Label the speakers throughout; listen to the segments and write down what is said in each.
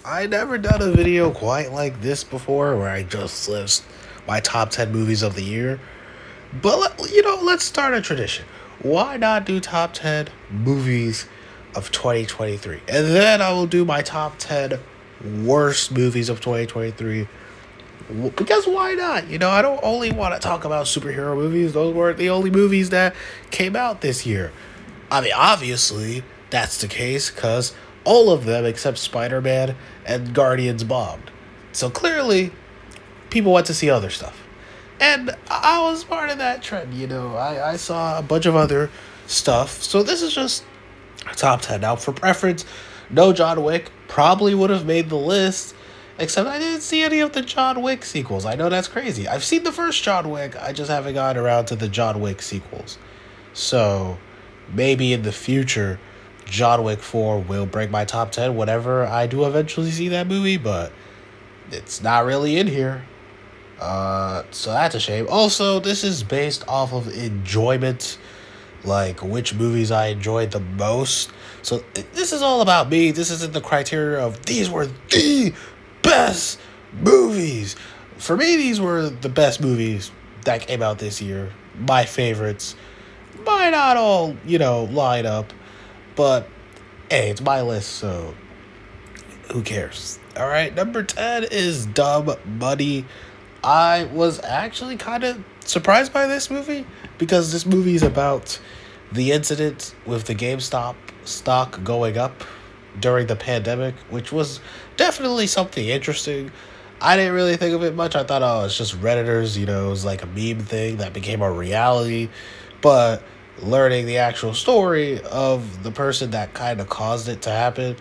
Speaker 1: I never done a video quite like this before where I just list my top 10 movies of the year. But, let's start a tradition. Why not do top 10 movies of 2023? And then I will do my top 10 worst movies of 2023. Because why not? I don't only want to talk about superhero movies. Those weren't the only movies that came out this year. I mean, obviously, that's the case because all of them except Spiderman and Guardians bombed. So clearly, people went to see other stuff. And I was part of that trend, I saw a bunch of other stuff. So this is just top 10. Now, for preference, no John Wick probably would have made the list. Except I didn't see any of the John Wick sequels. I know that's crazy. I've seen the first John Wick. I just haven't gotten around to the John Wick sequels. So, maybe in the future, John Wick 4 will break my top 10 whenever I do eventually see that movie. But it's not really in here. So that's a shame. Also, this is based off of enjoyment. Like, which movies I enjoyed the most. So, this is all about me. This isn't the criteria of these were the best movies. For me, these were the best movies that came out this year. My favorites. Might not all, line up. But, hey, it's my list, so who cares? Alright, number 10 is Dumb Money. I was actually kind of surprised by this movie because this movie is about the incident with the GameStop stock going up during the pandemic, which was definitely something interesting. I didn't really think of it much. I thought, it's just Redditors, it was like a meme thing that became a reality. But learning the actual story of the person that kind of caused it to happen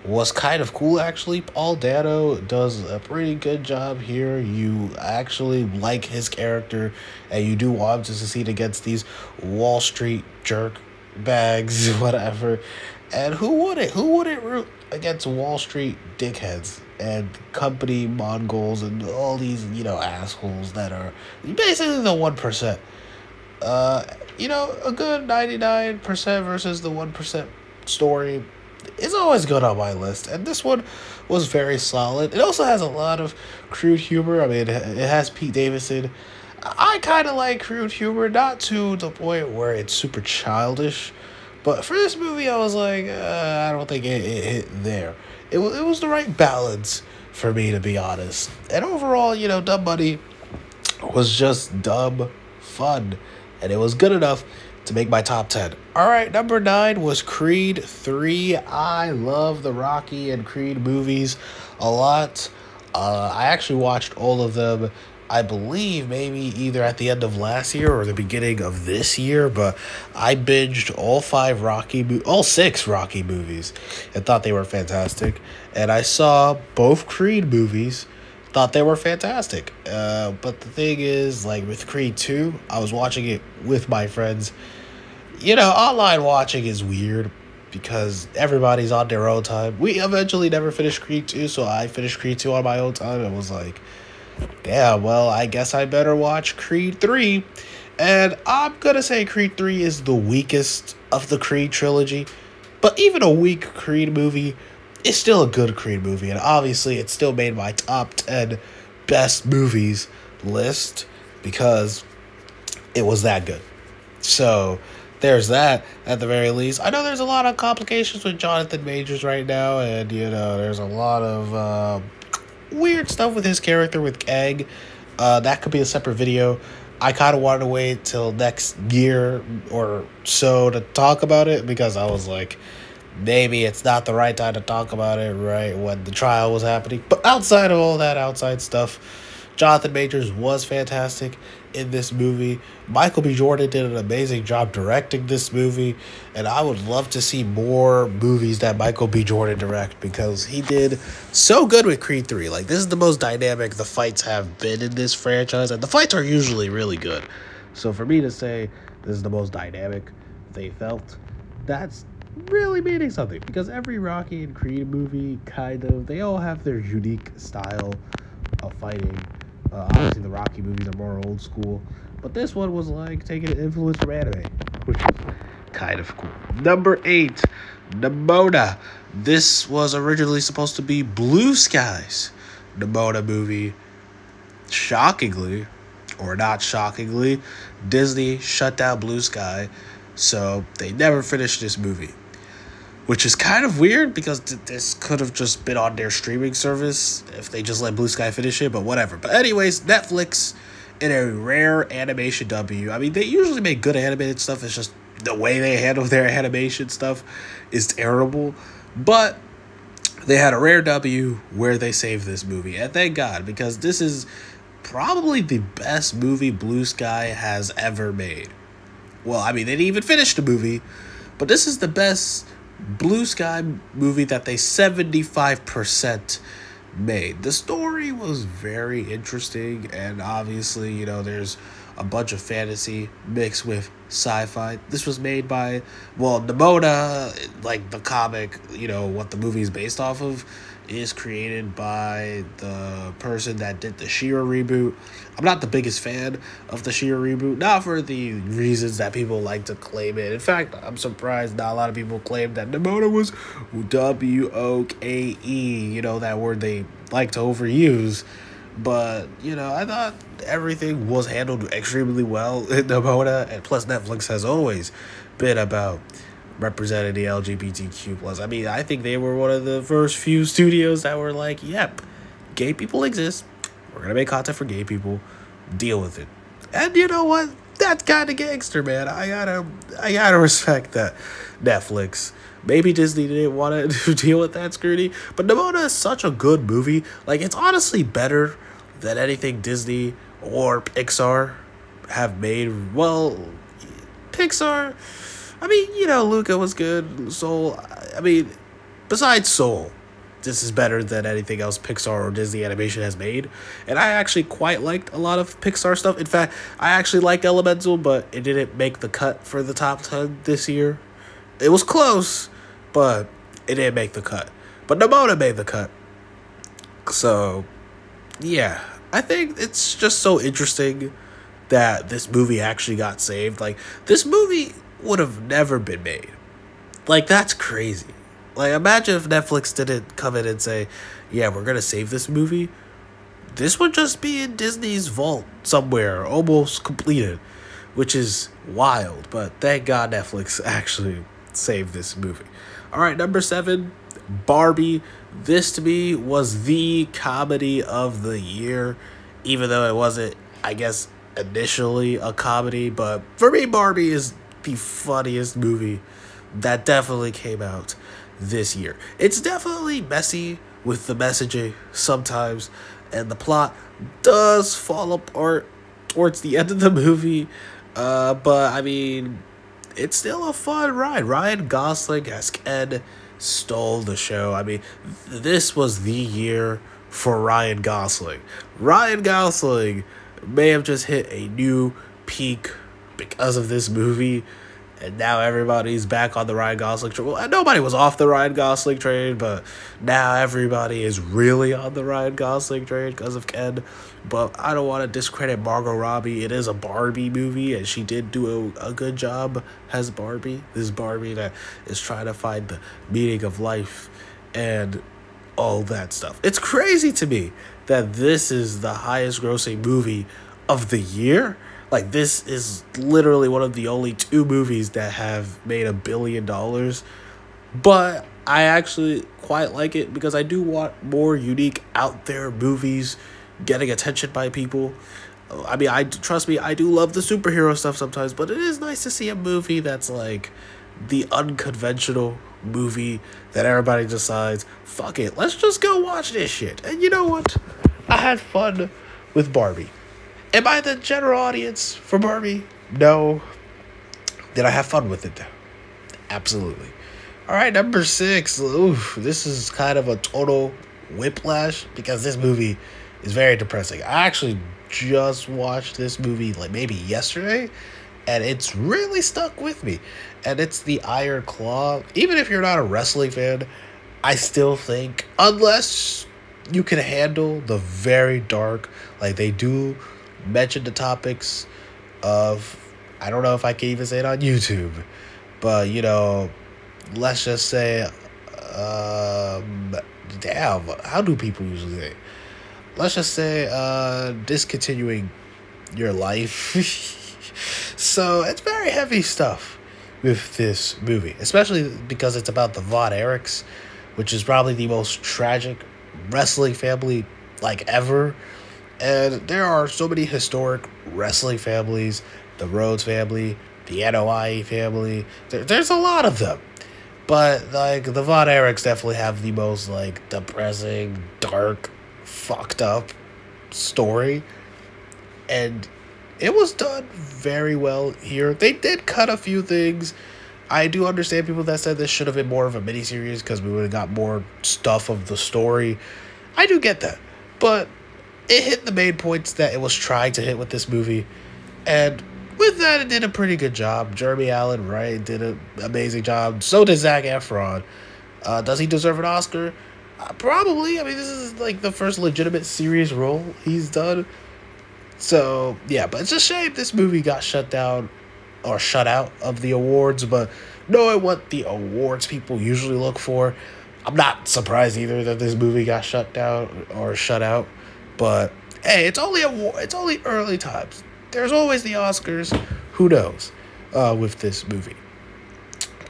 Speaker 1: was kind of cool, actually. Paul Dano does a pretty good job here. You actually like his character, and you do want him to succeed against these Wall Street jerk bags, whatever. And who wouldn't? Who wouldn't root against Wall Street dickheads and company Mongols and all these, assholes that are basically the 1%? A good 99% versus the 1% story is always good on my list. And this one was very solid. It also has a lot of crude humor. I mean, it has Pete Davidson. I kind of like crude humor, not to the point where it's super childish. But for this movie, I was like, I don't think it hit there. It was the right balance for me, to be honest. And overall, Dumb Money was just dumb fun. And it was good enough to make my top 10. Alright, number 9 was Creed 3. I love the Rocky and Creed movies a lot. I actually watched all of them, I believe, maybe either at the end of last year or the beginning of this year, but I binged all 6 Rocky movies and thought they were fantastic. And I saw both Creed movies, thought they were fantastic. But the thing is, like with Creed 2, I was watching it with my friends. Online watching is weird because everybody's on their own time. We eventually never finished Creed 2, so I finished Creed 2 on my own time and was like, damn, well, I guess I better watch Creed 3. And I'm gonna say Creed 3 is the weakest of the Creed trilogy. But even a weak Creed movie is still a good Creed movie. And obviously, it still made my top 10 best movies list because it was that good. So there's that at the very least. I know there's a lot of complications with Jonathan Majors right now. And, there's a lot of weird stuff with his character with Kang. That could be a separate video. I kind of wanted to wait till next year or so to talk about it because I was like, maybe it's not the right time to talk about it right when the trial was happening. But outside of all that outside stuff, Jonathan Majors was fantastic in this movie. Michael B. Jordan did an amazing job directing this movie, and I would love to see more movies that Michael B. Jordan direct because he did so good with Creed 3. Like, this is the most dynamic the fights have been in this franchise, and the fights are usually really good. So for me to say this is the most dynamic they felt, that's really meaning something because every Rocky and Creed movie they all have their unique style of fighting. Obviously the Rocky movies are more old school, but this one was like taking an influence from anime, which is kind of cool. Number 8, Neona. This was originally supposed to be Blue Sky's Neona movie. Shockingly, or not shockingly, Disney shut down Blue Sky, so they never finished this movie. Which is kind of weird because this could have just been on their streaming service if they just let Blue Sky finish it, but whatever. But anyways, Netflix, in a rare animation W. I mean, they usually make good animated stuff. It's just the way they handle their animation stuff is terrible. But they had a rare W where they saved this movie. And thank God, because this is probably the best movie Blue Sky has ever made. Well, I mean, they didn't even finish the movie, but this is the best Blue Sky movie that they 75% made. The story was very interesting, and obviously, you know, there's a bunch of fantasy mixed with sci-fi. This was made by, well, Neona, like the comic, you know, what the movie is based off of, is created by the person that did the She-Ra reboot. I'm not the biggest fan of the She-Ra reboot, not for the reasons that people like to claim it. In fact, I'm surprised not a lot of people claim that Neona was W-O-K-E, you know, that word they like to overuse. But, you know, I thought everything was handled extremely well in Neona, and plus Netflix has always been about representing the LGBTQ+. I mean, I think they were one of the first few studios that were like, yep, gay people exist. We're going to make content for gay people. Deal with it. And you know what? That's kind of gangster, man. I gotta respect that. Netflix. Maybe Disney didn't want to deal with that scrutiny, but Neona is such a good movie. Like, it's honestly better than anything Disney or Pixar have made. Well, Pixar, I mean, you know, Luca was good. Soul, I mean, besides Soul, this is better than anything else Pixar or Disney Animation has made. And I actually quite liked a lot of Pixar stuff. In fact, I actually liked Elemental, but it didn't make the cut for the top 10 this year. It was close, but it didn't make the cut. But Neona made the cut. So, yeah. I think it's just so interesting that this movie actually got saved. Like, this movie would have never been made. Like, that's crazy. Like, imagine if Netflix didn't come in and say, yeah, we're going to save this movie. This would just be in Disney's vault somewhere, almost completed, which is wild. But thank God Netflix actually saved this movie. All right, number 7, Barbie. This, to me, was the comedy of the year, even though it wasn't, I guess, initially a comedy. But for me, Barbie is the funniest movie that definitely came out this year. It's definitely messy with the messaging sometimes, and the plot does fall apart towards the end of the movie. But, I mean, it's still a fun ride. Ryan Gosling as Ken stole the show. I mean, this was the year for Ryan Gosling. Ryan Gosling may have just hit a new peak because of this movie, and now everybody's back on the Ryan Gosling train. Well, nobody was off the Ryan Gosling train, but now everybody is really on the Ryan Gosling train because of Ken. But I don't want to discredit Margot Robbie. It is a Barbie movie, and she did do a good job as Barbie. This Barbie that is trying to find the meaning of life and all that stuff. It's crazy to me that this is the highest grossing movie of the year. Like, this is literally one of the only 2 movies that have made $1 billion. But I actually quite like it because I do want more unique, out there movies getting attention by people. I mean, trust me, I do love the superhero stuff sometimes, but it is nice to see a movie that's like the unconventional movie that everybody decides, fuck it, let's just go watch this shit. And you know what? I had fun with Barbie. Am I the general audience for Barbie? No. Did I have fun with it? Absolutely. All right, number 6. Oof, this is kind of a total whiplash because this movie is very depressing. I actually just watched this movie like maybe yesterday, and it's really stuck with me. And it's The Iron Claw. Even if you're not a wrestling fan, I still think, unless you can handle the very dark, like they do mention the topics of, I don't know if I can even say it on YouTube, but, you know, let's just say um, damn, how do people usually think? Let's just say, discontinuing your life. So it's very heavy stuff with this movie, especially because it's about the Von Erichs, which is probably the most tragic wrestling family like ever. And there are so many historic wrestling families, the Rhodes family, the NOI family. There's a lot of them. But like the Von Erichs definitely have the most like depressing, dark, fucked up story. And it was done very well here. They did cut a few things. I do understand people that said this should have been more of a miniseries because we would have got more stuff of the story. I do get that. But it hit the main points that it was trying to hit with this movie. And with that, it did a pretty good job. Jeremy Allen Wright did an amazing job. So did Zac Efron. Does he deserve an Oscar? Probably. I mean, this is like the first legitimate serious role he's done. So, yeah, but it's a shame this movie got shut down or shut out of the awards. But knowing what the awards people usually look for, I'm not surprised either that this movie got shut down or shut out. But hey, it's only early times. There's always the Oscars. Who knows with this movie?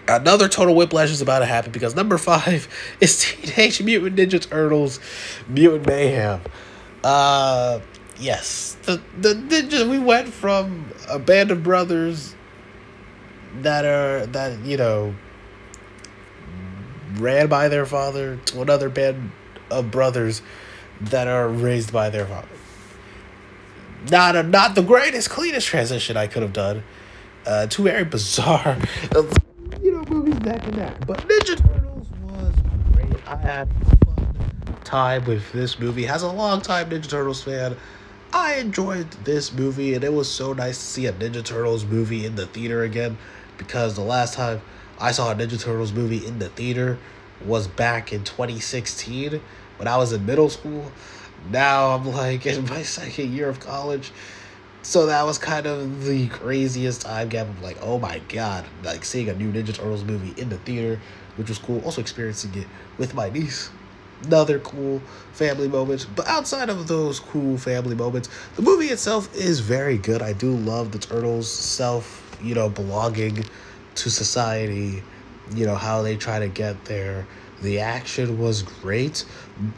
Speaker 1: Another total whiplash is about to happen because number 5 is Teenage Mutant Ninja Turtles: Mutant Mayhem. Yes, the ninja. We went from a band of brothers that ran by their father to another band of brothers that are raised by their father. Not the greatest, cleanest transition I could have done. Two very bizarre, movies neck and neck. But Ninja Turtles was great. I had fun time with this movie. As a long-time Ninja Turtles fan, I enjoyed this movie, and it was so nice to see a Ninja Turtles movie in the theater again, because the last time I saw a Ninja Turtles movie in the theater was back in 2016 when I was in middle school. Now I'm like in my second year of college. So that was kind of the craziest time gap of like, oh my god, like seeing a new Ninja Turtles movie in the theater, which was cool. Also experiencing it with my niece. Another cool family moment. But outside of those cool family moments, the movie itself is very good. I do love the Turtles' belonging to society, how they try to get there. The action was great.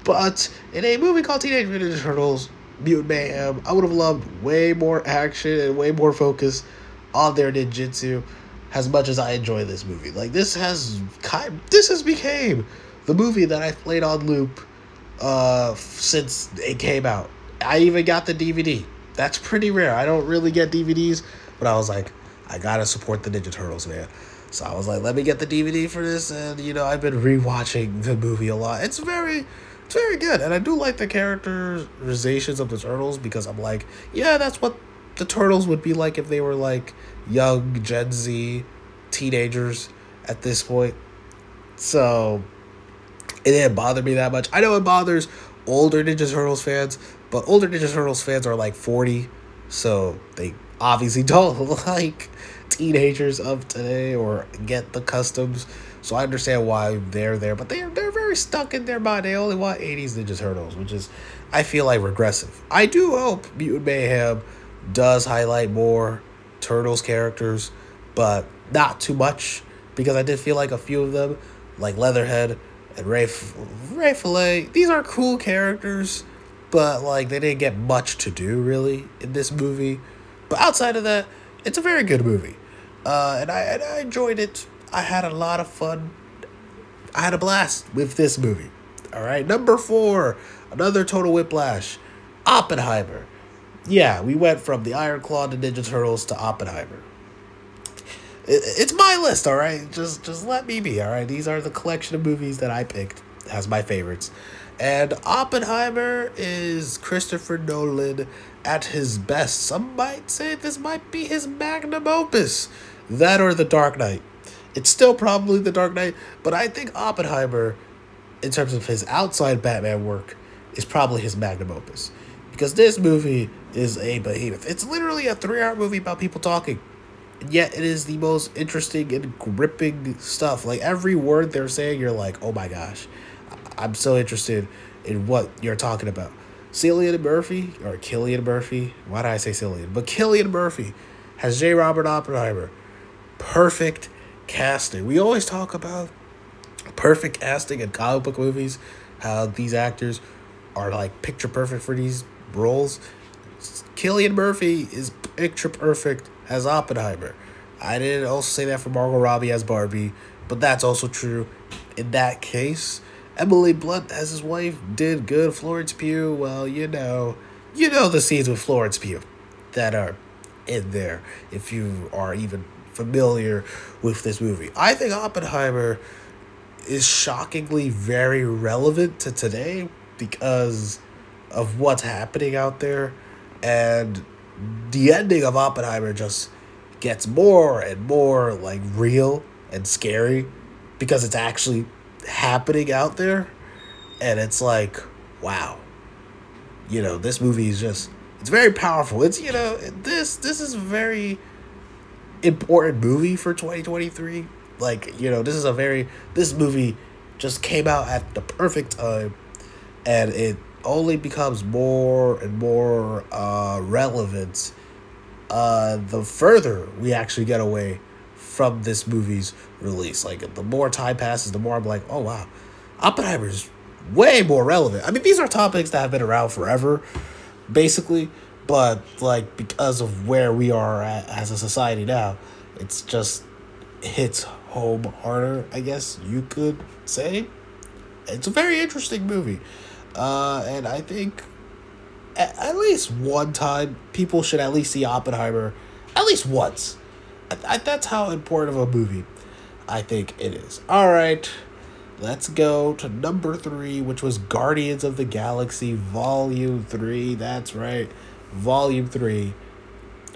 Speaker 1: But in a movie called Teenage Mutant Ninja Turtles: Mutant Mayhem, I would have loved way more action and way more focus on their ninjutsu. As much as I enjoy this movie, like this has became the movie that I've played on loop since it came out. I even got the DVD. That's pretty rare. I don't really get DVDs, but I was like, I gotta support the Ninja Turtles, man. So I was like, let me get the DVD for this, and I've been rewatching the movie a lot. It's very good, and I do like the characterizations of the Turtles because I'm like, yeah, that's what the Turtles would be like if they were like young Gen Z teenagers at this point. So it didn't bother me that much. I know it bothers older Ninja Turtles fans, but older Ninja Turtles fans are like 40, so they obviously don't like teenagers of today or get the customs. So I understand why they're there, but they're very stuck in their mind. They only want 80s Ninja Turtles, which is, I feel like, regressive. I do hope Mutant Mayhem does highlight more Turtles characters, but not too much, because I did feel like a few of them, like Leatherhead and Ray Fillet, these are cool characters, but like they didn't get much to do really in this movie. But outside of that, it's a very good movie, and I enjoyed it. I had a lot of fun. I had a blast with this movie. All right, number 4, another total whiplash, Oppenheimer. Yeah, we went from the Iron Claw to Ninja Turtles to Oppenheimer. It's my list, all right? Just let me be, all right? These are the collection of movies that I picked as my favorites. And Oppenheimer is Christopher Nolan at his best. Some might say this might be his magnum opus. That or The Dark Knight. It's still probably The Dark Knight, but I think Oppenheimer, in terms of his outside Batman work, is probably his magnum opus. Because this movie is a behemoth. It's literally a 3-hour movie about people talking. yet it is the most interesting and gripping stuff. Like, every word they're saying, you're like, oh my gosh, I'm so interested in what you're talking about. Cillian Murphy, or Killian Murphy, why did I say Cillian? But Killian Murphy has J. Robert Oppenheimer. Perfect casting. We always talk about perfect casting in comic book movies, how these actors are like picture perfect for these roles. Cillian Murphy is picture perfect as Oppenheimer. I didn't also say that for Margot Robbie as Barbie, but that's also true in that case. Emily Blunt as his wife did good. Florence Pugh, well, you know the scenes with Florence Pugh that are in there, if you are even familiar with this movie. I think Oppenheimer is shockingly very relevant to today because of what's happening out there, and the ending of Oppenheimer just gets more and more like real and scary because it's actually happening out there, and it's like, wow, this movie is just, it's very powerful. It's, this is a very important movie for 2023. Like, this movie just came out at the perfect time, and it only becomes more and more relevant the further we actually get away from this movie's release. Like, the more time passes, the more I'm like, oh wow, Oppenheimer's way more relevant. I mean, these are topics that have been around forever, basically, but like, because of where we are at as a society now, it's just hits home harder, I guess you could say. It's a very interesting movie, and I think at least one time people should at least see Oppenheimer at least once. That's how important of a movie I think it is. All right, let's go to number 3, which was Guardians of the Galaxy Volume 3. That's right, Volume 3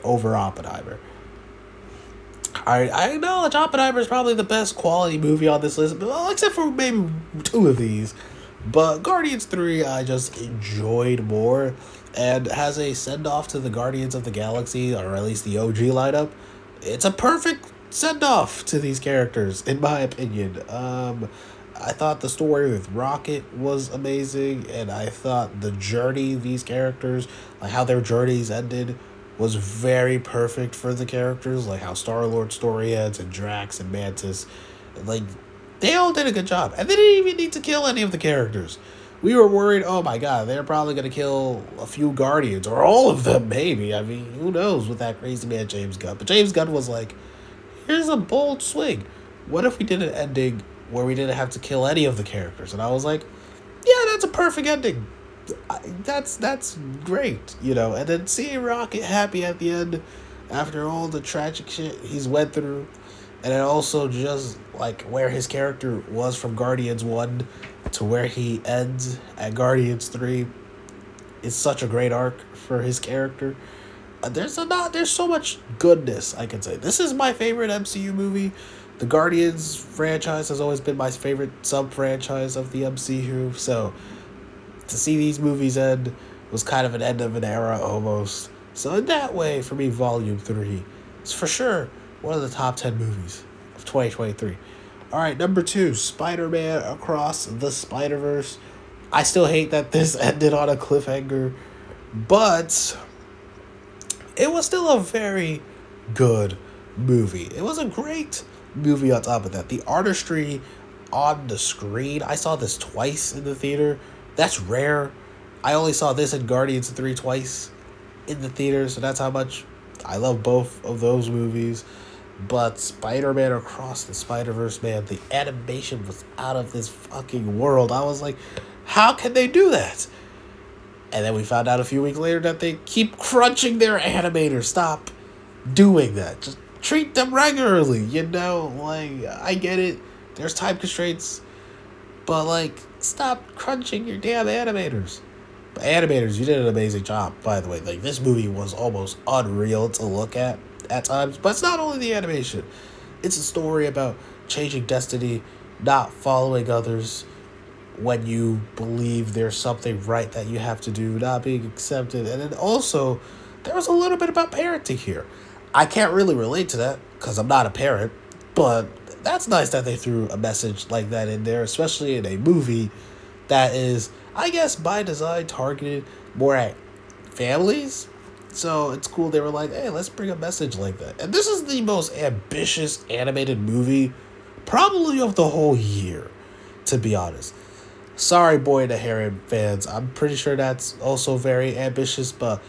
Speaker 1: over Oppenheimer. I acknowledge Oppenheimer is probably the best quality movie on this list, well, except for maybe 2 of these. But Guardians 3 I just enjoyed more, and has a send-off to the Guardians of the Galaxy, or at least the OG lineup. It's a perfect send-off to these characters, in my opinion. I thought the story with Rocket was amazing, and I thought the journey these characters, like how their journeys ended, was very perfect for the characters, like how Star-Lord's story ends, and Drax and Mantis. Like, they all did a good job, and they didn't even need to kill any of the characters. We were worried, oh my god, they're probably going to kill a few Guardians, or all of them, maybe. I mean, who knows with that crazy man James Gunn. But James Gunn was like, here's a bold swing. What if we did an ending where we didn't have to kill any of the characters? And I was like, yeah, that's a perfect ending. That's great, And then seeing Rocket happy at the end after all the tragic shit he's went through, and then also just like where his character was from Guardians 1 to where he ends at Guardians 3 is such a great arc for his character. There's so much goodness, I can say. This is my favorite MCU movie. The Guardians franchise has always been my favorite sub-franchise of the MCU, so to see these movies end was kind of an end of an era almost. So in that way, for me, Volume 3 is for sure one of the top 10 movies of 2023. All right, number 2, Spider-Man Across the Spiderverse. I still hate that this ended on a cliffhanger, but it was still a very good movie. It was a great movie on top of that. The artistry on the screen, I saw this twice in the theater. That's rare. I only saw this in Guardians 3 twice in the theater, so that's how much I love both of those movies. But Spider-Man Across the Spiderverse, man, the animation was out of this fucking world. I was like, how can they do that? And then we found out a few weeks later that they keep crunching their animators. Stop doing that. Just treat them regularly, Like, I get it. There's time constraints. But, like, stop crunching your damn animators. But animators, you did an amazing job, by the way. Like, this movie was almost unreal to look at times. But it's not only the animation. It's a story about changing destiny, not following others when you believe there's something right that you have to do, not being accepted. And then also, there was a little bit about parenting here. I can't really relate to that because I'm not a parent, but that's nice that they threw a message like that in there, especially in a movie that is, I guess, by design targeted more at families. So it's cool they were like, hey, let's bring a message like that. And this is the most ambitious animated movie probably of the whole year, to be honest. Sorry, Boy and the Heron fans. I'm pretty sure that's also very ambitious, but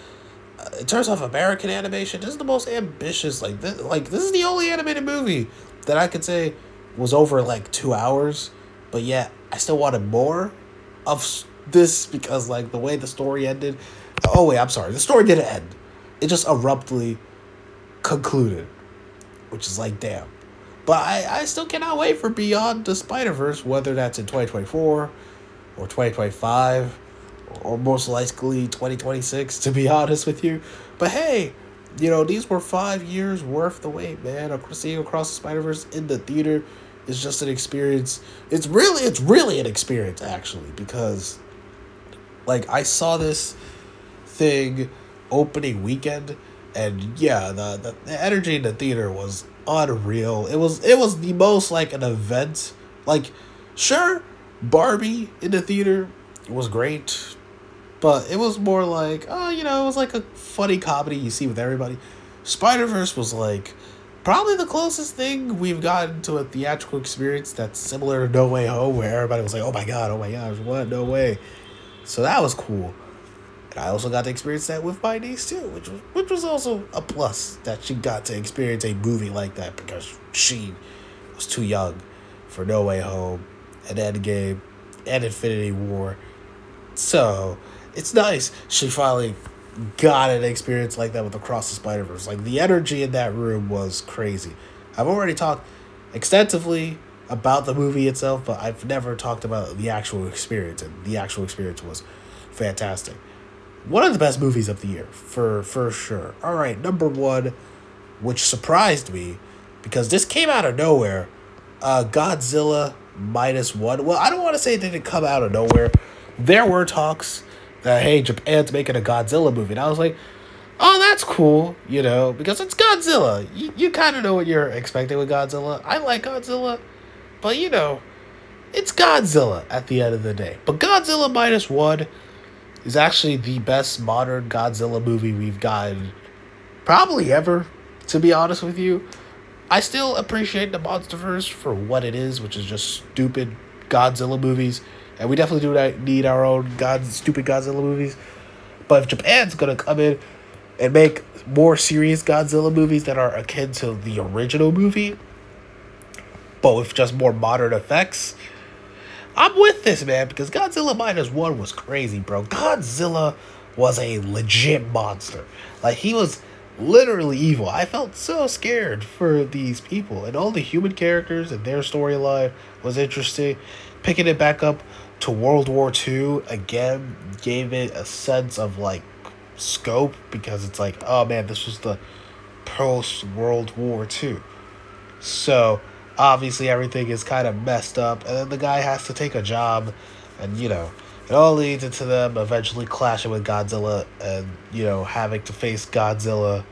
Speaker 1: in terms of American animation, this is the most ambitious. This is the only animated movie that I could say was over like 2 hours, but yet I still wanted more of this because like the way the story ended. Oh wait, I'm sorry. The story didn't end. It just abruptly concluded, which is like damn. But I still cannot wait for Beyond the Spiderverse, whether that's in 2024 or 2025 or most likely 2026, to be honest with you. But hey, you know, these were 5 years worth the wait, man. Seeing Across the Spider-Verse in the theater is just an experience. It's really an experience, actually, because like I saw this thing opening weekend, and yeah, the energy in the theater was unreal. It was the most like an event. Like, sure, Barbie in the theater was great, but it was more like, oh, you know, it was like a funny comedy you see with everybody. Spider-Verse was like probably the closest thing we've gotten to a theatrical experience that's similar to No Way Home, where everybody was like, oh my gosh, what? No way. So that was cool. And I also got to experience that with my niece too, which was also a plus, that she got to experience a movie like that because she was too young for No Way Home and Endgame and Infinity War. So it's nice she finally got an experience like that with Across the Spider-Verse. Like, the energy in that room was crazy. I've already talked extensively about the movie itself, but I've never talked about the actual experience, and the actual experience was fantastic. One of the best movies of the year, for sure. All right, number one, which surprised me, because this came out of nowhere, Godzilla -1. Well, I don't want to say it didn't come out of nowhere. There were talks that, hey, Japan's making a Godzilla movie. And I was like, oh, that's cool, you know, because it's Godzilla. You kind of know what you're expecting with Godzilla. I like Godzilla, but, you know, it's Godzilla at the end of the day. But Godzilla -1 is actually the best modern Godzilla movie we've gotten probably ever, to be honest with you. I still appreciate the Monsterverse for what it is, which is just stupid Godzilla movies. And we definitely do need our own stupid Godzilla movies. But if Japan's going to come in and make more serious Godzilla movies that are akin to the original movie, but with just more modern effects, I'm with this, man, because Godzilla -1 was crazy, bro. Godzilla was a legit monster. Like, he was literally evil. I felt so scared for these people, and all the human characters and their storyline was interesting. Picking it back up to World War II again gave it a sense of like scope, because it's like, oh man, this was the post World War II. So obviously everything is kind of messed up, and then the guy has to take a job, and you know, it all leads into them eventually clashing with Godzilla, and you know, having to face Godzilla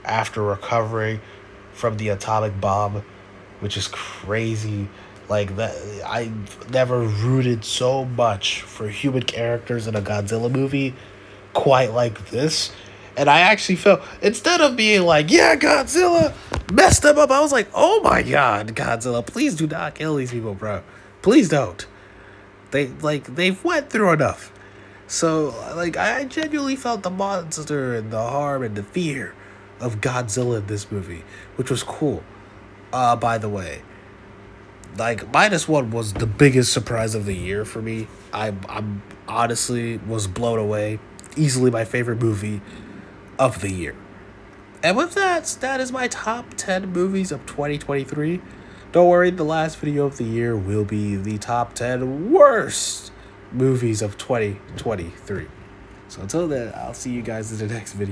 Speaker 1: after recovering from the atomic bomb, which is crazy. Like, that, I've never rooted so much for human characters in a Godzilla movie quite like this. And I actually felt, instead of being like, yeah, Godzilla messed them up, I was like, oh my god, Godzilla, please do not kill these people, bro. Please don't. They've went through enough. So, like, I genuinely felt the monster and the harm and the fear of Godzilla in this movie, which was cool. By the way, like, -1 was the biggest surprise of the year for me. I'm honestly was blown away. Easily my favorite movie of the year. And with that, that is my top 10 movies of 2023. Don't worry, the last video of the year will be the top 10 worst movies of 2023. So until then, I'll see you guys in the next video.